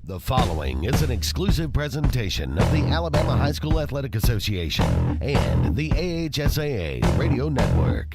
The following is an exclusive presentation of the Alabama High School Athletic Association and the AHSAA Radio Network.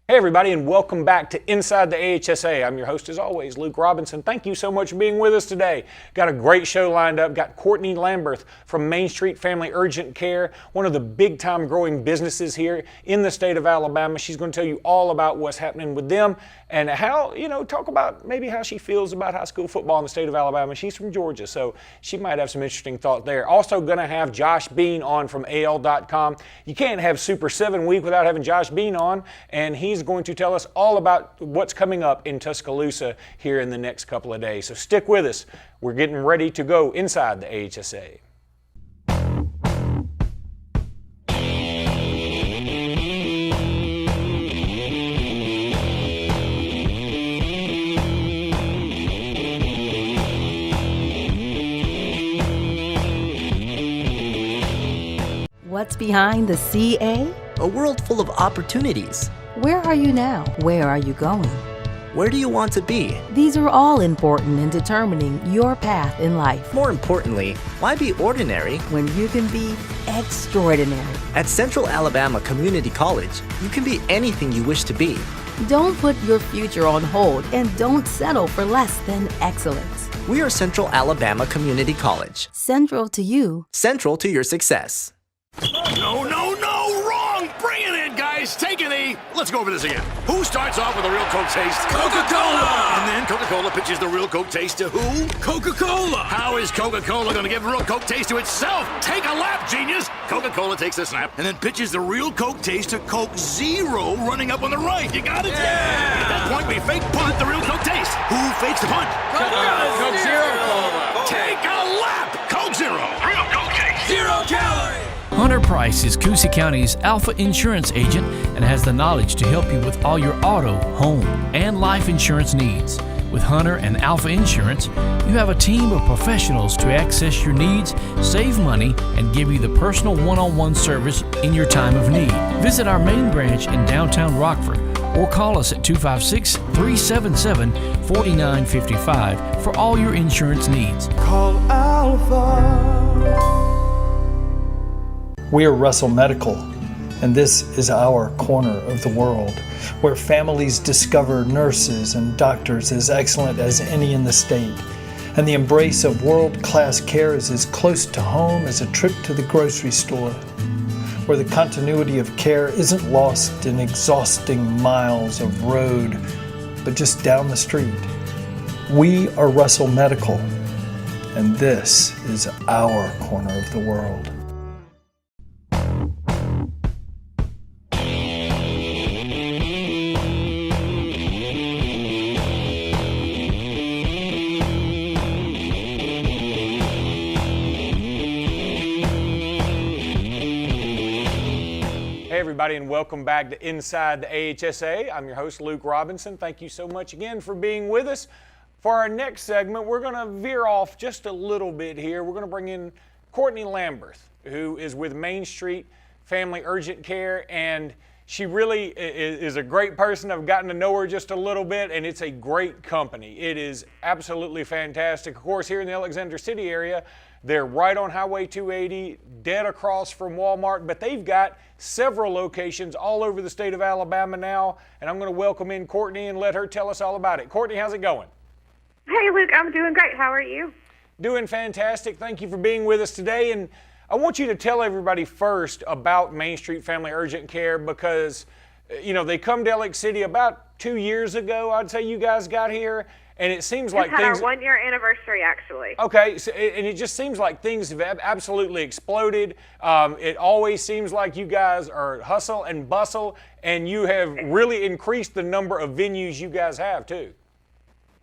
Hey everybody, and welcome back to Inside the AHSAA. I'm your host as always, Luke Robinson. Thank you so much for being with us today. Got a great show lined up. Got Courtney Lamberth from Main Street Family Urgent Care, one of the big time growing businesses here in the state of Alabama. She's going to tell you all about what's happening with them and how, talk about maybe how she feels about high school football in the state of Alabama. She's from Georgia, so she might have some interesting thoughts there. Also going to have Josh Bean on from AL.com. You can't have Super 7 week without having Josh Bean on, and he's going to tell us all about what's coming up in Tuscaloosa here in the next couple of days. So stick with us. We're getting ready to go inside the AHSAA. What's behind the CA? A world full of opportunities. Where are you now? Where are you going? Where do you want to be? These are all important in determining your path in life. More importantly, why be ordinary when you can be extraordinary? At Central Alabama Community College, you can be anything you wish to be. Don't put your future on hold and don't settle for less than excellence. We are Central Alabama Community College. Central to you. Central to your success. No, wrong! Bring it in, guys! Take an E! Let's go over this again. Who starts off with a real Coke taste? Coca-Cola! And then Coca-Cola pitches the real Coke taste to who? Coca-Cola! How is Coca-Cola gonna give real Coke taste to itself? Take a lap, genius! Coca-Cola takes the snap and then pitches the real Coke taste to Coke Zero running up on the right. You got it? Yeah! At that point, we fake punt the real Coke taste. Who fakes the punt? Coke Zero! Take a lap! Coke Zero! Real Coke taste! 0 calories! Hunter Price is Coosa County's Alpha Insurance agent and has the knowledge to help you with all your auto, home, and life insurance needs. With Hunter and Alpha Insurance, you have a team of professionals to access your needs, save money, and give you the personal one-on-one service in your time of need. Visit our main branch in downtown Rockford or call us at 256-377-4955 for all your insurance needs. Call Alpha. We are Russell Medical, and this is our corner of the world, where families discover nurses and doctors as excellent as any in the state, and the embrace of world-class care is as close to home as a trip to the grocery store, where the continuity of care isn't lost in exhausting miles of road, but just down the street. We are Russell Medical, and this is our corner of the world. Hey everybody, and welcome back to Inside the AHSAA. I'm your host, Luke Robinson. Thank you so much again for being with us. For our next segment, we're going to veer off just a little bit here. We're going to bring in Courtney Lamberth, who is with Main Street Family Urgent Care, and she really is a great person. I've gotten to know her just a little bit, and it's a great company. It is absolutely fantastic. Of course, here in the Alexander City area, they're right on Highway 280, dead across from Walmart, but they've got several locations all over the state of Alabama now, and I'm going to welcome in Courtney and let her tell us all about it. Courtney, how's it going? Hey, Luke, I'm doing great. How are you? Doing fantastic. Thank you for being with us today, and I want you to tell everybody first about Main Street Family Urgent Care because, they come to Alex City about 2 years ago, I'd say you guys got here. And it seems like things... It's our 1 year anniversary, actually. Okay, so, and it just seems like things have absolutely exploded. It always seems like you guys are hustle and bustle, and you have really increased the number of venues you guys have, too.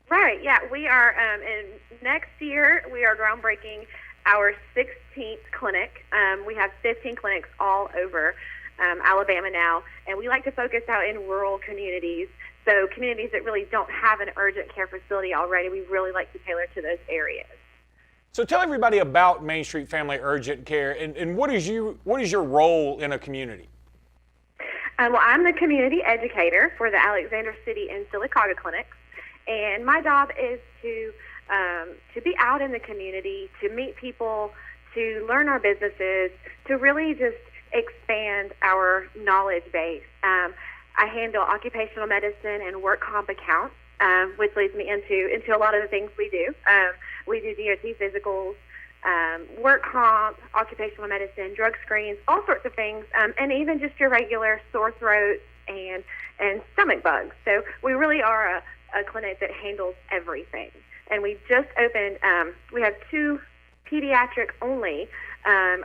Right, yeah. We are, in next year, we are groundbreaking our 16th clinic. We have 15 clinics all over Alabama now, and we like to focus out in rural communities. So communities that really don't have an urgent care facility already, we really like to tailor to those areas. So tell everybody about Main Street Family Urgent Care and what is your role in a community? Well, I'm the community educator for the Alexander City and Sylacauga clinics, and my job is to be out in the community, to meet people, to learn our businesses, to really just expand our knowledge base. I handle occupational medicine and work comp accounts, which leads me into a lot of the things we do. We do DOT physicals, work comp, occupational medicine, drug screens, all sorts of things, and even just your regular sore throats and stomach bugs. So we really are a clinic that handles everything. And we just opened, we have 2 pediatric-only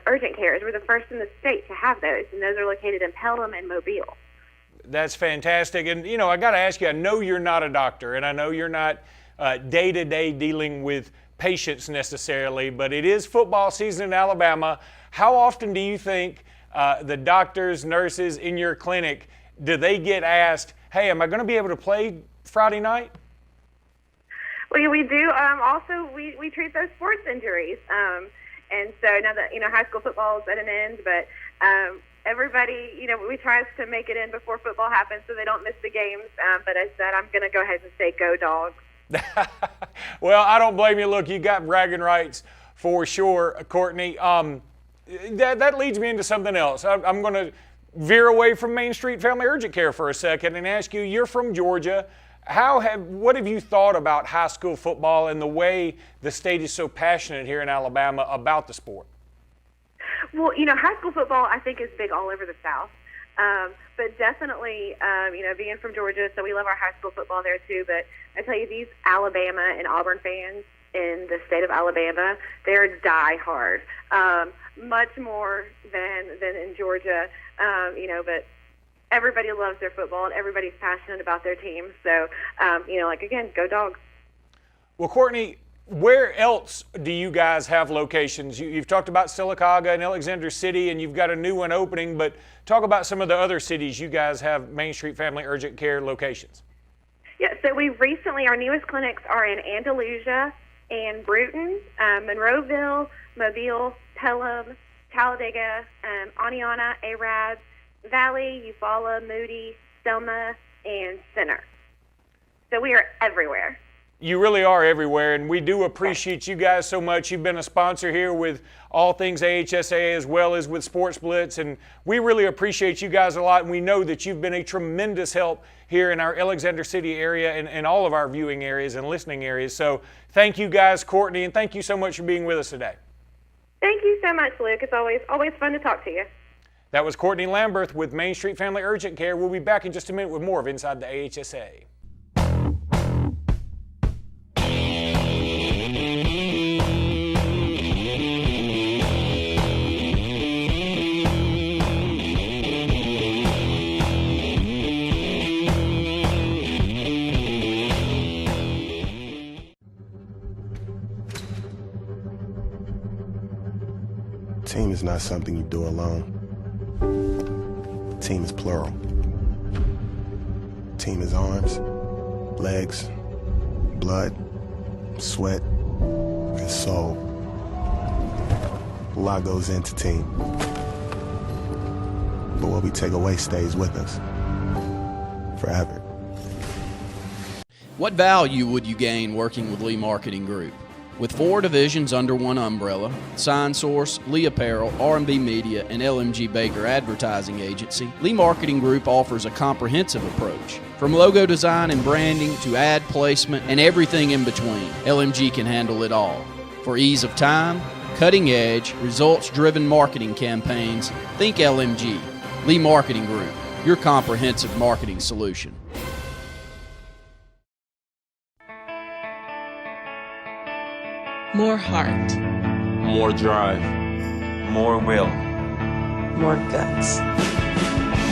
urgent cares. We're the first in the state to have those, and those are located in Pelham and Mobile. That's fantastic. And, you know, I got to ask you, I know you're not a doctor, and I know you're not day-to-day dealing with patients necessarily, but it is football season in Alabama. How often do you think the doctors, nurses in your clinic, do they get asked, hey, am I going to be able to play Friday night? Well, we do. Also, we treat those sports injuries. And so now that, high school football is at an end, but everybody, we try to make it in before football happens so they don't miss the games. But as that, I'm going to go ahead and say go Dogs. Well, I don't blame you. Look, you got bragging rights for sure, Courtney. That leads me into something else. I'm going to veer away from Main Street Family Urgent Care for a second and ask you, you're from Georgia. What have you thought about high school football and the way the state is so passionate here in Alabama about the sport? Well, high school football I think is big all over the South. But definitely, being from Georgia, so we love our high school football there too. But I tell you, these Alabama and Auburn fans in the state of Alabama, they're die-hard, much more than in Georgia, but everybody loves their football and everybody's passionate about their team. So, again, go Dogs. Well, Courtney, where else do you guys have locations? You've talked about Sylacauga and Alexander City, and you've got a new one opening, but talk about some of the other cities you guys have Main Street Family Urgent Care locations. Yeah, so our newest clinics are in Andalusia and Bruton, Monroeville, Mobile, Pelham, Talladega, Aniana, Arab, Valley, Eufaula, Moody, Selma, and Center. So we are everywhere. You really are everywhere, and we do appreciate you guys so much. You've been a sponsor here with all things AHSAA as well as with Sports Blitz, and we really appreciate you guys a lot, and we know that you've been a tremendous help here in our Alexander City area and all of our viewing areas and listening areas. So thank you guys, Courtney, and thank you so much for being with us today. Thank you so much, Luke. It's always fun to talk to you. That was Courtney Lamberth with Main Street Family Urgent Care. We'll be back in just a minute with more of Inside the AHSAA. Team is not something you do alone. Team is plural. Team is arms, legs, blood, sweat, and soul. A lot goes into team. But what we take away stays with us forever. What value would you gain working with Lee Marketing Group? With 4 divisions under one umbrella, Sign Source, Lee Apparel, R&B Media, and LMG Baker Advertising Agency, Lee Marketing Group offers a comprehensive approach. From logo design and branding to ad placement and everything in between, LMG can handle it all. For ease of time, cutting edge, results-driven marketing campaigns, think LMG. Lee Marketing Group, your comprehensive marketing solution. More heart. More drive. More will. More guts.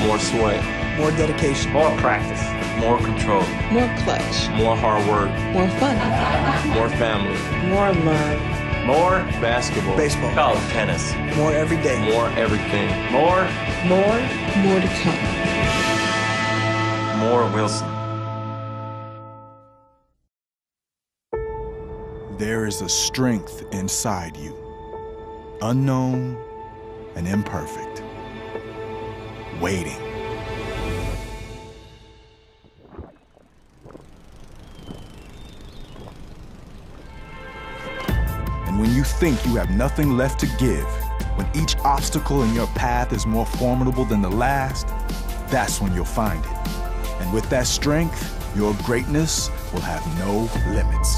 More sweat. More dedication. More practice. More control. More clutch. More hard work. More fun. More family. More love. More basketball. Baseball. College tennis. More every day. More everything. More to come. More Wilson. There is a strength inside you, unknown and imperfect, waiting think you have nothing left to give, when each obstacle in your path is more formidable than the last, that's when you'll find it. And with that strength, your greatness will have no limits.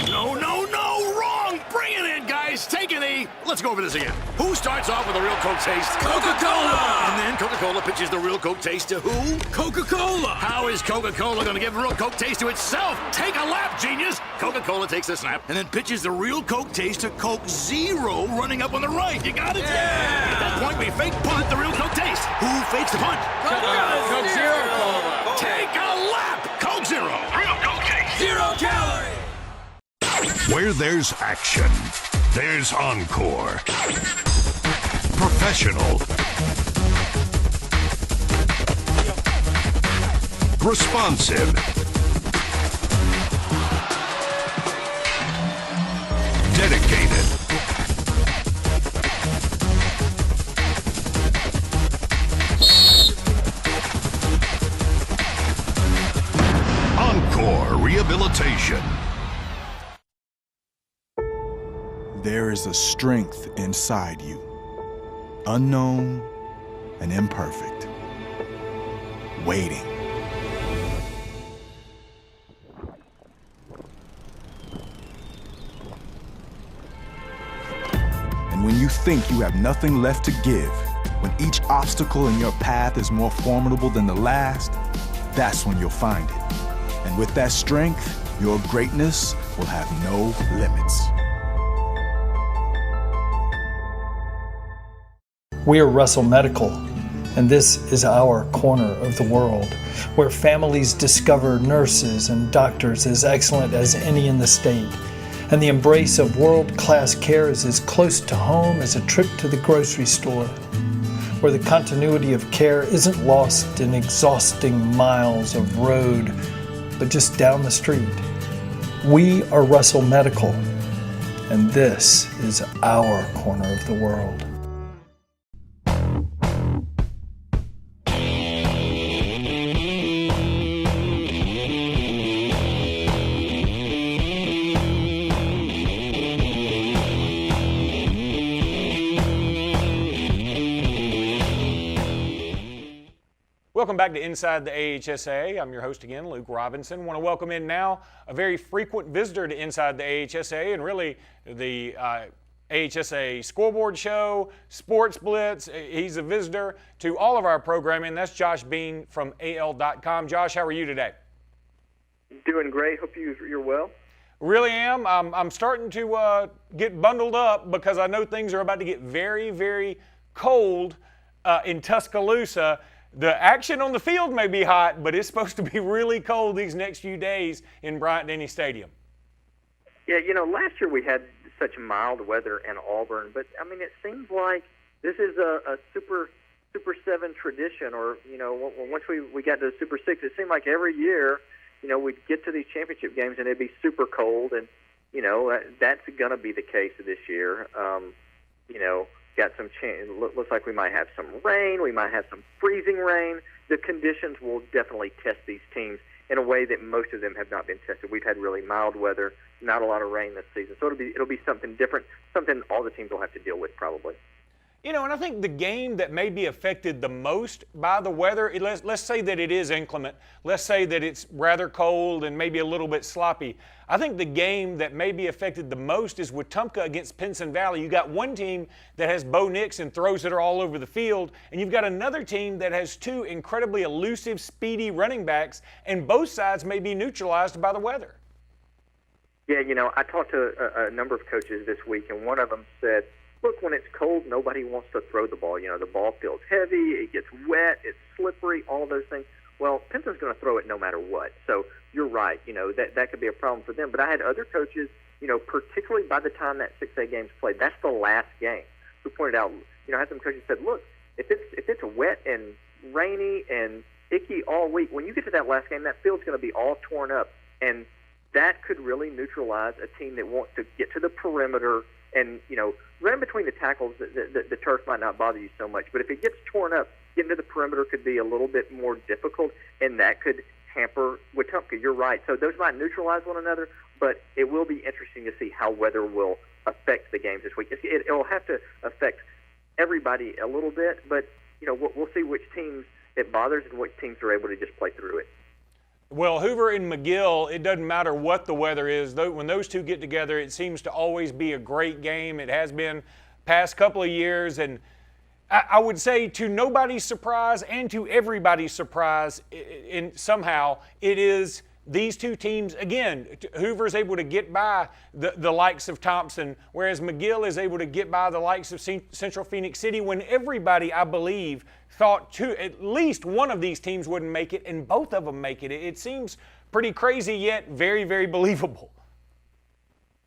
No, no, no, wrong! Bring it in, guys! Take a knee! Let's go over this again. Who starts off with a real Coke taste? Coca-Cola! And then Coca-Cola pitches the real Coke taste to who? Coca-Cola! How is Coca-Cola gonna give real Coke taste to itself? Take a lap, genius! Coca-Cola takes a snap and then pitches the real Coke taste to Coke Zero running up on the right. You got it? Yeah! At that point, we fake punt the real Coke taste. Who fakes the punt? Coke Zero. Take a lap! Coke Zero! Real Coke taste! 0 calories! Where there's action, there's Encore. Professional. Responsive. Dedicated. Encore Rehabilitation. There is a strength inside you, unknown and imperfect, waiting. And when you think you have nothing left to give, when each obstacle in your path is more formidable than the last, that's when you'll find it. And with that strength, your greatness will have no limits. We are Russell Medical, and this is our corner of the world, where families discover nurses and doctors as excellent as any in the state, and the embrace of world-class care is as close to home as a trip to the grocery store, where the continuity of care isn't lost in exhausting miles of road, but just down the street. We are Russell Medical, and this is our corner of the world. Welcome back to Inside the AHSAA. I'm your host again, Luke Robinson. I want to welcome in now a very frequent visitor to Inside the AHSAA and really the AHSAA scoreboard show, Sports Blitz. He's a visitor to all of our programming. That's Josh Bean from AL.com. Josh, how are you today? Doing great. Hope you're well. Really am. I'm starting to get bundled up because I know things are about to get very, very cold in Tuscaloosa. The action on the field may be hot, but it's supposed to be really cold these next few days in Bryant-Denny Stadium. Yeah, last year we had such mild weather in Auburn, but, it seems like this is a Super 7 tradition, or, once we got to the Super 6, it seemed like every year, we'd get to these championship games and it'd be super cold, and, that's going to be the case this year. Got some looks like we might have some rain, we might have some freezing rain. The conditions will definitely test these teams in a way that most of them have not been tested. We've had really mild weather, not a lot of rain this season, so it'll be something different, something all the teams will have to deal with probably. And I think the game that may be affected the most by the weather, let's say that it is inclement. Let's say that it's rather cold and maybe a little bit sloppy. I think the game that may be affected the most is Wetumpka against Pinson Valley. You got one team that has Bo Nix and throws it all over the field, and you've got another team that has two incredibly elusive, speedy running backs, and both sides may be neutralized by the weather. Yeah, I talked to a number of coaches this week, and one of them said, look, when it's cold, nobody wants to throw the ball. The ball feels heavy, it gets wet, it's slippery, all those things. Well, Pinson's going to throw it no matter what. So you're right, that could be a problem for them. But I had other coaches, particularly by the time that 6A game's played, that's the last game, who pointed out, I had some coaches said, look, if it's wet and rainy and icky all week, when you get to that last game, that field's going to be all torn up. And that could really neutralize a team that wants to get to the perimeter and, run between the tackles. The turf might not bother you so much. But if it gets torn up, getting to the perimeter could be a little bit more difficult, and that could hamper Wetumpka. You're right. So those might neutralize one another, but it will be interesting to see how weather will affect the games this week. It will have to affect everybody a little bit, but we'll see which teams it bothers and which teams are able to just play through it. Well, Hoover and McGill, it doesn't matter what the weather is. When those two get together, it seems to always be a great game. It has been past couple of years, and I would say to nobody's surprise and to everybody's surprise, somehow it is these two teams. Again, Hoover's able to get by the likes of Thompson, whereas McGill is able to get by the likes of Central Phoenix City, when everybody, I believe, thought at least one of these teams wouldn't make it, and both of them make it. It seems pretty crazy, yet very, very believable.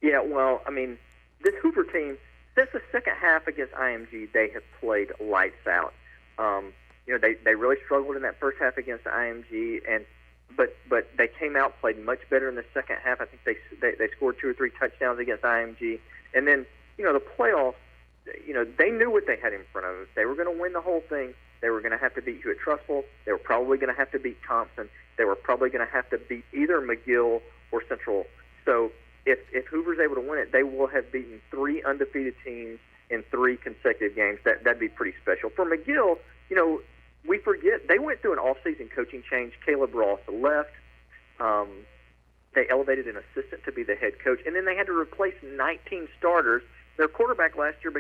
Yeah, well, I mean, this Hoover team, since the second half against IMG, they have played lights out. They really struggled in that first half against IMG, but they came out, played much better in the second half. I think they scored 2 or 3 touchdowns against IMG, and then the playoffs. They knew what they had in front of them. They were going to win the whole thing. They were going to have to beat Hewitt-Trussville. They were probably going to have to beat Thompson. They were probably going to have to beat either McGill or Central. So if Hoover's able to win it, they will have beaten 3 undefeated teams in 3 consecutive games. That'd be pretty special. For McGill, we forget they went through an off-season coaching change. Caleb Ross left. They elevated an assistant to be the head coach, and then they had to replace 19 starters. Their quarterback last year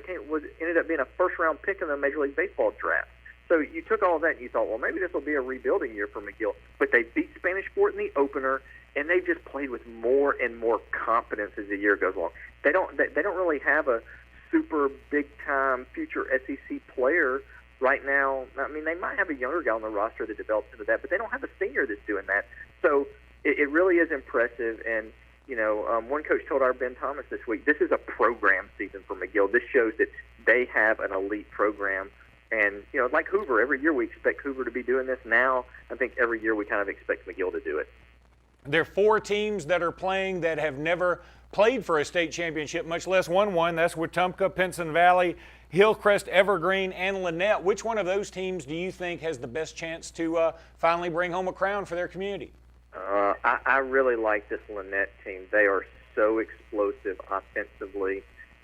ended up being a first-round pick in the Major League Baseball draft. So you took all of that and you thought, well, maybe this will be a rebuilding year for McGill. But they beat Spanish Fort in the opener, and they just played with more and more confidence as the year goes along. They don't really have a super big-time future SEC player right now. I mean, they might have a younger guy on the roster that develops into that, but they don't have a senior that's doing that. So it really is impressive. And one coach told our Ben Thomas this week, this is a program season for McGill. This shows that they have an elite program. And, like Hoover, every year we expect Hoover to be doing this. Now, I think every year we kind of expect McGill to do it. There are 4 teams that are playing that have never played for a state championship, much less won one. That's Wetumpka, Pinson Valley, Hillcrest, Evergreen, and Lynette. Which one of those teams do you think has the best chance to finally bring home a crown for their community? I really like this Lynette team. They are so explosive offensively.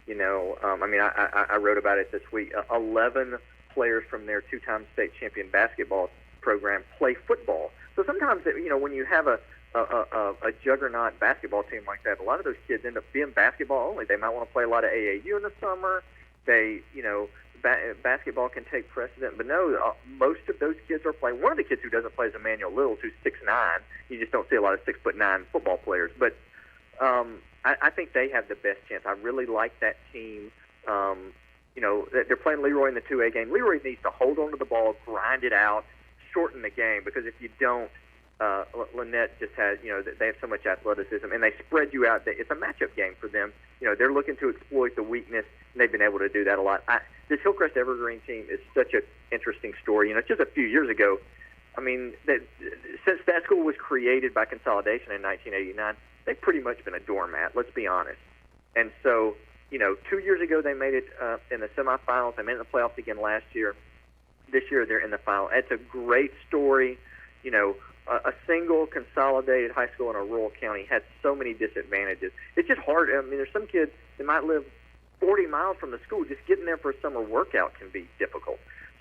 I wrote about it this week. 11 players from their 2-time state champion basketball program play football. So sometimes, when you have a juggernaut basketball team like that, a lot of those kids end up being basketball only. They might want to play a lot of AAU in the summer. Basketball can take precedent, but no, most of those kids are playing. One of the kids who doesn't play is Emmanuel Littles, who's 6'9". You just don't see a lot of 6'9" football players. But I think they have the best chance. I really like that team. They're playing Leroy in the 2A game. Leroy needs to hold on to the ball, grind it out, shorten the game, because if you don't, Lynette just has, they have so much athleticism, and they spread you out. It's a matchup game for them. They're looking to exploit the weakness, and they've been able to do that a lot. This Hillcrest Evergreen team is such an interesting story. Just a few years ago, I mean, since that school was created by consolidation in 1989, they've pretty much been a doormat, let's be honest. And so, 2 years ago they made it in the semifinals. They made it in the playoffs again last year. This year they're in the final. It's a great story. A single consolidated high school in a rural county has so many disadvantages. It's just hard. I mean, there's some kids that might live 40 miles from the school. Just getting there for a summer workout can be difficult.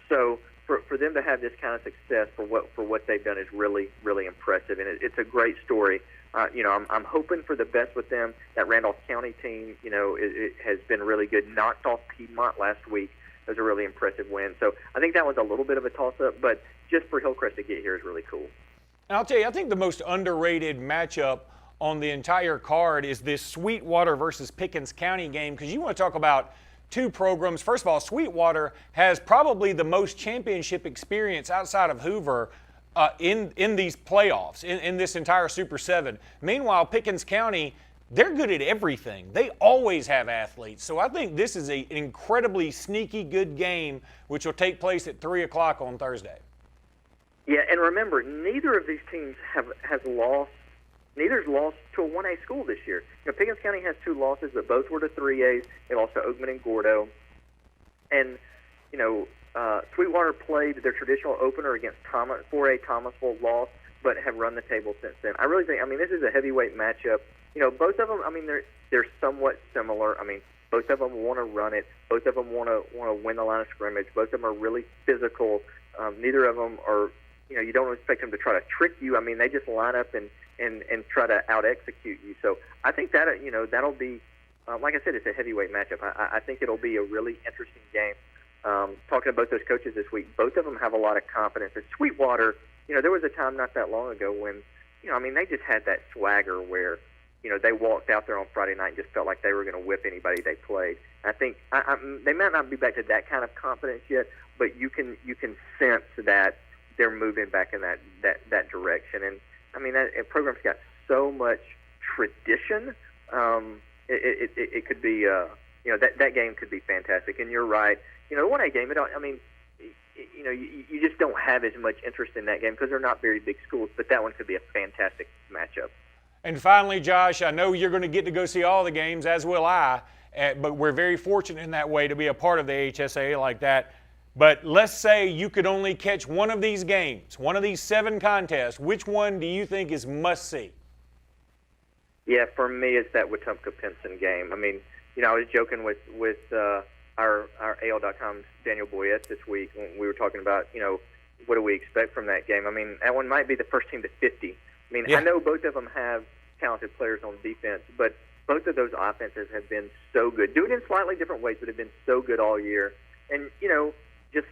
So for them to have this kind of success for what they've done is really, really impressive, and it's a great story. I'm hoping for the best with them. That Randolph County team, it has been really good. Knocked off Piedmont last week. It was a really impressive win. So I think that was a little bit of a toss-up, but just for Hillcrest to get here is really cool. And I'll tell you, I think the most underrated matchup on the entire card is this Sweetwater versus Pickens County game, because you want to talk about 2 programs. First of all, Sweetwater has probably the most championship experience outside of Hoover in these playoffs, in this entire Super 7. Meanwhile, Pickens County, they're good at everything. They always have athletes. So I think this is an incredibly sneaky good game, which will take place at 3 o'clock on Thursday. Yeah, and remember, neither of these teams has lost. Neither's lost to a 1A school this year. Pickens County has 2 losses, but both were to 3As. They lost to Oakman and Gordo. And, Sweetwater played their traditional opener against 4A Thomasville, lost. but have run the table since then. I really think, this is a heavyweight matchup. Both of them, they're somewhat similar. Both of them want to run it. Both of them want to win the line of scrimmage. Both of them are really physical. Neither of them are, you don't expect them to try to trick you. They just line up and try to out-execute you. So I think that, that'll be, like I said, it's a heavyweight matchup. I think it'll be a really interesting game. Talking to both those coaches this week, both of them have a lot of confidence. At Sweetwater, there was a time not that long ago when, they just had that swagger where, they walked out there on Friday night and just felt like they were going to whip anybody they played. I think they might not be back to that kind of confidence yet, but you can sense that they're moving back in that direction. And that program's got so much tradition. It could be, that game could be fantastic. And you're right. The 1A game, you just don't have as much interest in that game because they're not very big schools, but that one could be a fantastic matchup. And finally, Josh, I know you're going to get to go see all the games, as will I, but we're very fortunate in that way to be a part of the AHSAA like that. But let's say you could only catch one of these games, one of these 7 contests. Which one do you think is must-see? Yeah, for me, it's that Wetumpka-Pinson game. I was joking with our AL.com's Daniel Boyette this week when we were talking about, what do we expect from that game. That one might be the first team to 50. I know both of them have talented players on defense, but both of those offenses have been so good. Do it in slightly different ways, but have been so good all year. And, just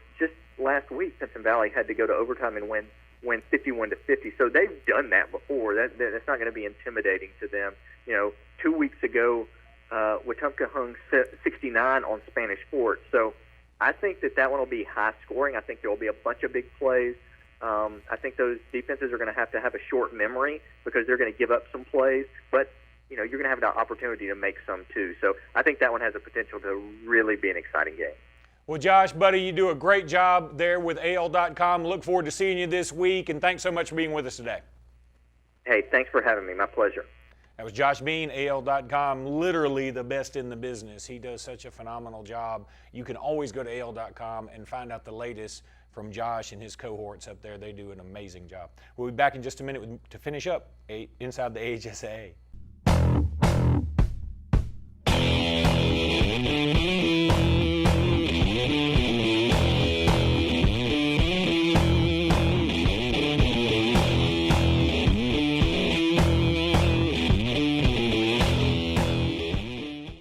last week, Simpson Valley had to go to overtime and win 51-50. So they've done that before. That's not going to be intimidating to them. 2 weeks ago, Wetumpka hung 69 on Spanish Fort. So I think that one will be high scoring. I think there will be a bunch of big plays. I think those defenses are going to have a short memory because they're going to give up some plays, but you're going to have an opportunity to make some too. So I think that one has the potential to really be an exciting game. Well, Josh, buddy, you do a great job there with AL.com. Look forward to seeing you this week, and thanks so much for being with us today. Hey, thanks for having me. My pleasure. That was Josh Bean, AL.com, literally the best in the business. He does such a phenomenal job. You can always go to AL.com and find out the latest from Josh and his cohorts up there. They do an amazing job. We'll be back in just a minute to finish up Inside the AHSAA.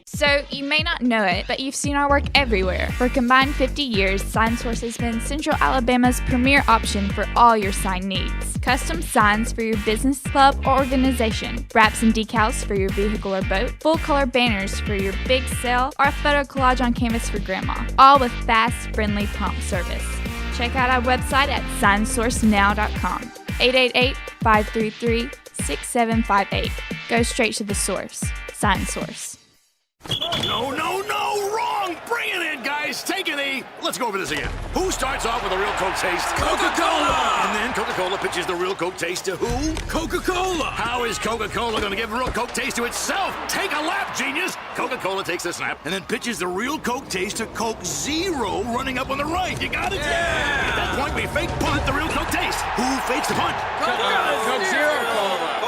So, you may not know it, but you've seen our work everywhere. For a combined 50 years, SignSource has been Central Alabama's premier option for all your sign needs. Custom signs for your business, club, or organization, wraps and decals for your vehicle or boat, full-color banners for your big sale, or a photo collage on canvas for grandma, all with fast, friendly, prompt service. Check out our website at signsourcenow.com, 888-533-6758. Go straight to the source. SignSource. No, wrong! Bring it in, guys! Take a knee! Let's go over this again. Who starts off with a real Coke taste? Coca-Cola! And then Coca-Cola pitches the real Coke taste to who? Coca-Cola! How is Coca-Cola going to give real Coke taste to itself? Take a lap, genius! Coca-Cola takes the snap and then pitches the real Coke taste to Coke Zero running up on the right. You got it? Yeah! At that point, we fake punt the real Coke taste. Who fakes the punt? Coke Zero!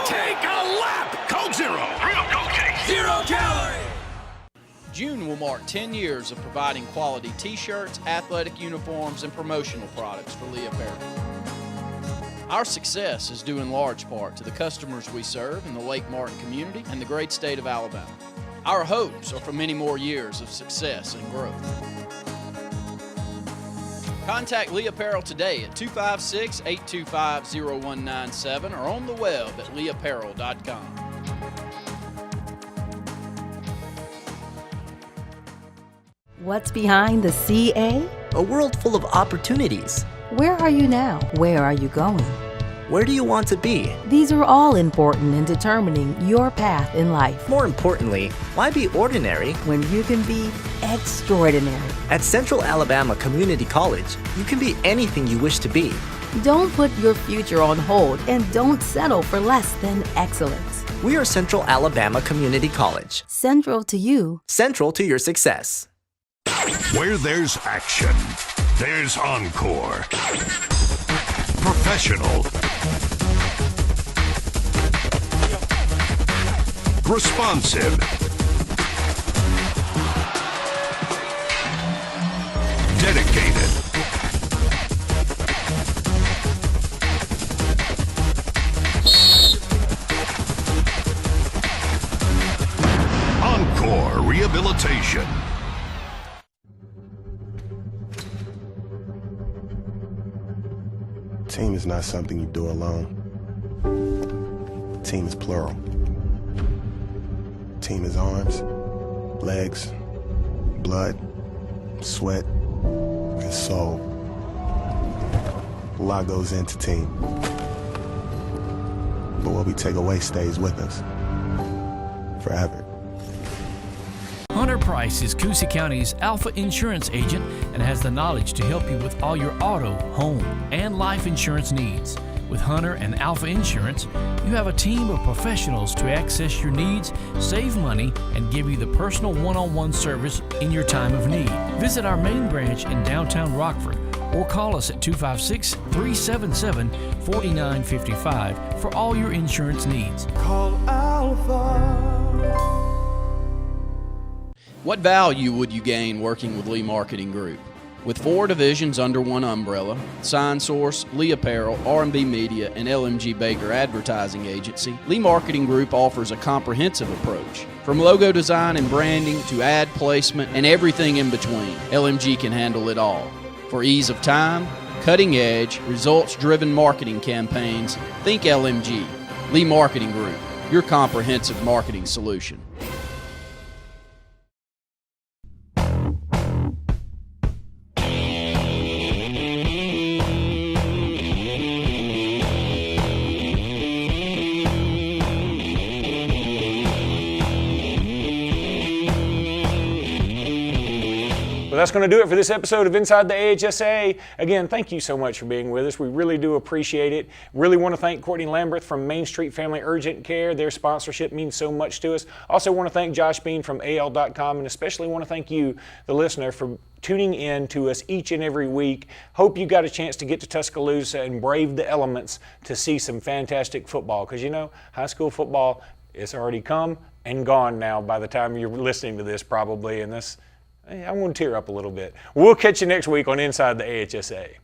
Take a lap! Coke Zero! Real Coke taste! 0 calories! June will mark 10 years of providing quality t-shirts, athletic uniforms, and promotional products for Lee Apparel. Our success is due in large part to the customers we serve in the Lake Martin community and the great state of Alabama. Our hopes are for many more years of success and growth. Contact Lee Apparel today at 256-825-0197 or on the web at leeapparel.com. What's behind the CA? A world full of opportunities. Where are you now? Where are you going? Where do you want to be? These are all important in determining your path in life. More importantly, why be ordinary when you can be extraordinary? At Central Alabama Community College, you can be anything you wish to be. Don't put your future on hold and don't settle for less than excellence. We are Central Alabama Community College. Central to you. Central to your success. Where there's action, there's encore. Professional, responsive, dedicated, Encore Rehabilitation. Team is not something you do alone. Team is plural. Team is arms, legs, blood, sweat, and soul. A lot goes into team. But what we take away stays with us forever. Hunter Price is Coosee County's Alpha Insurance agent and has the knowledge to help you with all your auto, home, and life insurance needs. With Hunter and Alpha Insurance, you have a team of professionals to access your needs, save money, and give you the personal one-on-one service in your time of need. Visit our main branch in downtown Rockford or call us at 256-377-4955 for all your insurance needs. Call Alpha. What value would you gain working with Lee Marketing Group? With 4 divisions under one umbrella, Sign Source, Lee Apparel, R&B Media, and LMG Baker Advertising Agency, Lee Marketing Group offers a comprehensive approach. From logo design and branding to ad placement and everything in between, LMG can handle it all. For ease of time, cutting edge, results-driven marketing campaigns, think LMG. Lee Marketing Group, your comprehensive marketing solution. Well, that's going to do it for this episode of Inside the AHSAA. Again, thank you so much for being with us. We really do appreciate it. Really want to thank Courtney Lamberth from Main Street Family Urgent Care. Their sponsorship means so much to us. Also want to thank Josh Bean from AL.com, and especially want to thank you, the listener, for tuning in to us each and every week. Hope you got a chance to get to Tuscaloosa and brave the elements to see some fantastic football, because you know, high school football is already come and gone now by the time you're listening to this probably, and this, I'm going to tear up a little bit. We'll catch you next week on Inside the AHSAA.